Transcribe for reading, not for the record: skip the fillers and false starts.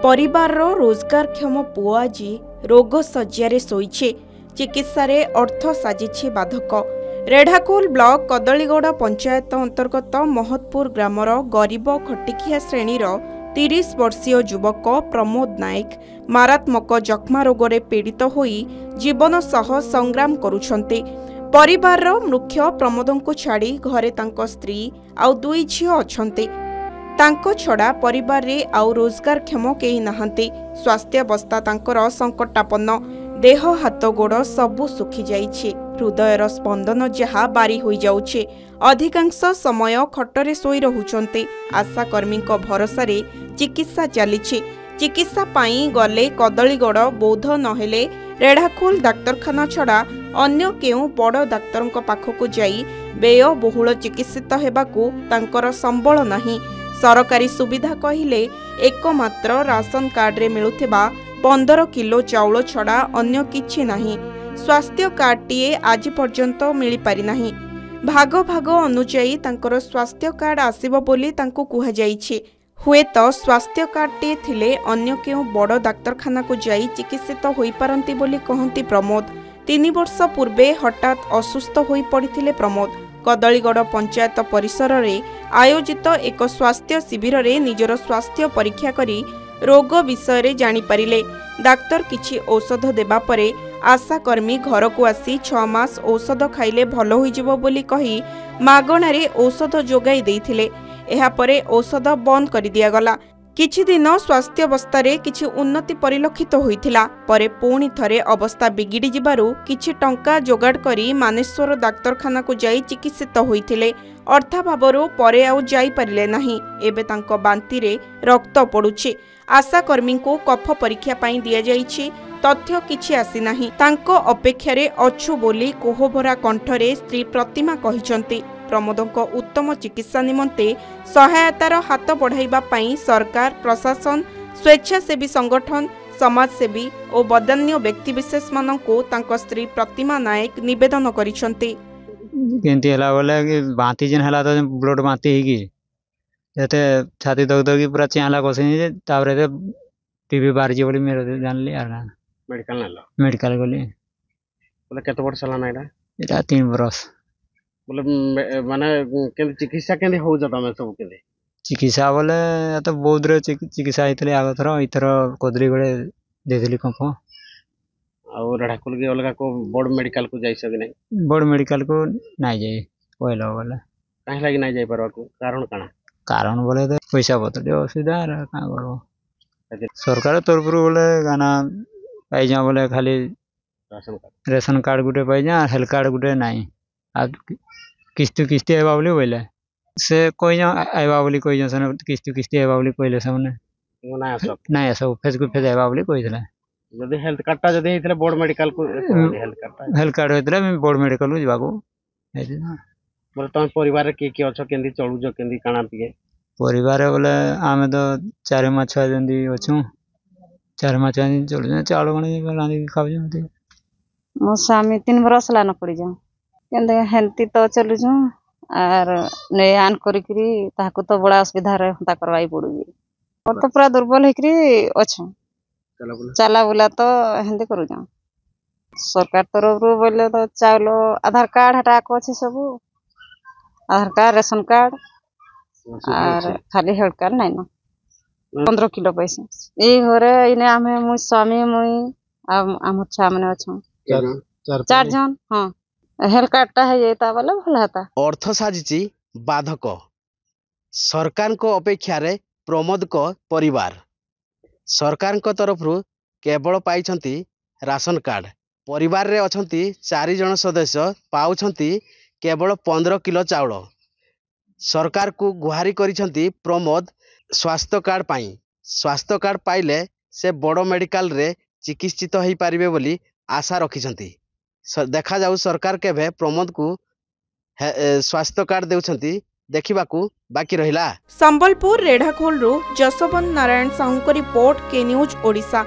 परिवार रोजगारक्षम पुओ आज रोग शज्यारे शोइछे। चिकित्सा रे अर्थ साजिछे बाधक। रेढ़ाखोल ब्लॉक कदलीगौड़ पंचायत अंतर्गत महतपुर ग्रामर गरीब खटिकिया श्रेणीर 30 वर्षीय युवक प्रमोद नायक मारात्मक जख्मा रोगरे पीड़ित होई जीवन सह संग्राम करुछन्ते। परिवार मुख्य प्रमोद को छाड़ी घरे तांको स्त्री आउ दुई झियो अछन्ते। तांको छड़ा परिवार रे आउ रोजगारक्षम केही नाहंते। स्वास्थ्यावस्था तांकर संकटापन्न। देह हाथ गोड़ सबु सुखी जाइछे। हृदयर स्पंदन जहा बारी होई जाउछे। अधिकांश समय खटरे सोई रहुचन्ते। आशाकर्मी भरोसा रे चिकित्सा चलीछे। चिकित्सा पाई गले कदलीगौड़ बौद्ध नहेले रेढ़ाखोल डाक्तरखाना छड़ा अन्य केउ बड़ डाक्तरंक पाखकु जाई व्ययबहुल चिकित्सित हेबाकु तांकर संबल नाही। सरकारी सुविधा कहिले एकमात्र राशन कार्ड रे मिलुथिबा 15 किलो चाउल छड़ा अन्य किछि नाही। स्वास्थ्य कार्डटीए आज पर्यंत मिली पारि नाही। भाग भाग अनुजाई तांकर स्वास्थ्य कार्ड आसीबो बोली तांको कुहा जाइछे। हुए तो स्वास्थ्य कार्डटीए थिले अन्य केउ बड़ डाक्तरखाना को जाई चिकित्सित होई पारंती बोली कहंती प्रमोद। 3 वर्ष पूर्वे हठात असुस्थ होई पड़िथिले प्रमोद। कदलीगौड़ पंचायत परिसर रे आयोजित एक स्वास्थ्य शिविर रे निजर स्वास्थ्य परीक्षा करी रोग विषय रे जानि पारिले। डाक्तर किछि औषध देबा परे आशाकर्मी घर को आसी 6 मास औषध खाइले भल होई जिवो बोली कही मागणा रे औषध जोगाई देइथिले। एहा परे औषध बंद कर दिया गला। किछि दिन स्वास्थ्यावस्था रे किछि उन्नति परिलक्षित होइथिला। परे पुणी थरे अवस्था बिगिड़ी जिबारु किछि टंका जोगाड़ करी मानेश्वर डाक्तरखाना को जाई चिकित्सित होइथिले। अर्थाभावरु परे आउ जाई परिले नाही। एबे तांको बांती रे रक्त पडुछि। आशाकर्मी को कफ परीक्षा पाई दिया जाइछि। तथ्य किछि आसी नाही। तांको अपेक्षा रे अछु बोली कोहभरा कंठरे स्त्री प्रतिमा कहिसंती। प्रमोदक उत्तम चिकित्सा निमंते सहायतार हाथ बढ़ाइबा पाई सरकार प्रशासन स्वेच्छासेवी संगठन समाजसेवी और बदान्य व्यक्तिविशेष मानको तांको स्त्री प्रतिमा नायक निवेदन करिसंती। केंती हला बोले कि बांती जन हला तो ब्लड बांती हिगी जते छाती दग दगी पूरा चाला कोसिनी जे तावरे ते टीबी बारजी बोली मेरे जानली आला मेडिकल गली बोले केते वर्ष हला नाइडा एटा 3 वर्ष बोले माने के चिकित्सा केंदी हो जता में सब केंदी चिकित्सा बोले तो बहुत रे चिकित्सा हितले आगो थरो इथरो कोदरी गळे देथली कंफ आ रेढ़ाखोल के अलगा को बड़ मेडिकल को जाई सके नहीं। बड़ मेडिकल को नाही जाई पहिलो बोले काहे लागि नाही जाई परवा को कारण बोले तो पैसा पत्र असुविधा का करो सरकार तरफ बोले गाना पाई जा बोले खाली रेशन कार्ड गुटे पाई जा हेल्थ कार्ड गुटे नाही। आ किस्ती आइबा बोली बोले से कोई जा आइबा बोली कोई जा सने किस्ती आइबा बोली कहले सबने नाही सब फेसबुक पे आइबा बोली कहितला। जदी हेल्थ कार्डटा जदी हेतले बोर्ड मेडिकल को हेल्थ कार्ड हेतले मैं बोर्ड मेडिकल को जिबाको हेति ना। बोले तुम परिवार के अछ केंदी चलु जो केंदी काना पिए परिवार बोले आमे तो 4 माछ जंदी अछु 4 माछ जंदी चलु चावल गणी रांदी खाउ जंती। मो स्वामी 3 बरस ला न पड़ी जा केंदे हेल्थी तो चलु छु आर ने आन करिकरी ताको तो बड़ा असुविधा रे हता करवाई पड़ुजी। और तो पूरा दुर्बल हेकरी अछु चला बुला तो हेंदे करू जा। सरकार तरफ रो बोले तो चावल आधार कार्ड हटा को अछि सब आधार कार्ड रेशन कार्ड और खाली हेल्थ कार्ड नहीं ना 15 किलो पैसा ए घरे इने आमे मु स्वामी मुई आम छा माने अछु 4 जन। हां हेल्थ कार्डटा है जेता बोले भल हता। अर्थ साजिची बाधक सरकार को अपेक्षा रे प्रमोद को परिवार सरकार को तरफ केवल पाइछंती राशन कार्ड। परिवार रे अछंती 4 जन सदस्य पाउछंती केवल 15 किलो चाउल। सरकार को गुहारी करिछंती प्रमोद स्वास्थ्य कार्ड पाई। स्वास्थ्य कार्ड पाइले से बड़ मेडिकल रे चिकित्सित होई पारिबे बोली आशा रखिछंती। देखा जाऊ सरकार केभे प्रमोद को स्वास्थ्य कार्ड देउछंती देखिबाकू बाकी रहिला। संबलपुर रेढ़ाखोल जसवंत नारायण साहू को रिपोर्ट के न्यूज ओडिशा।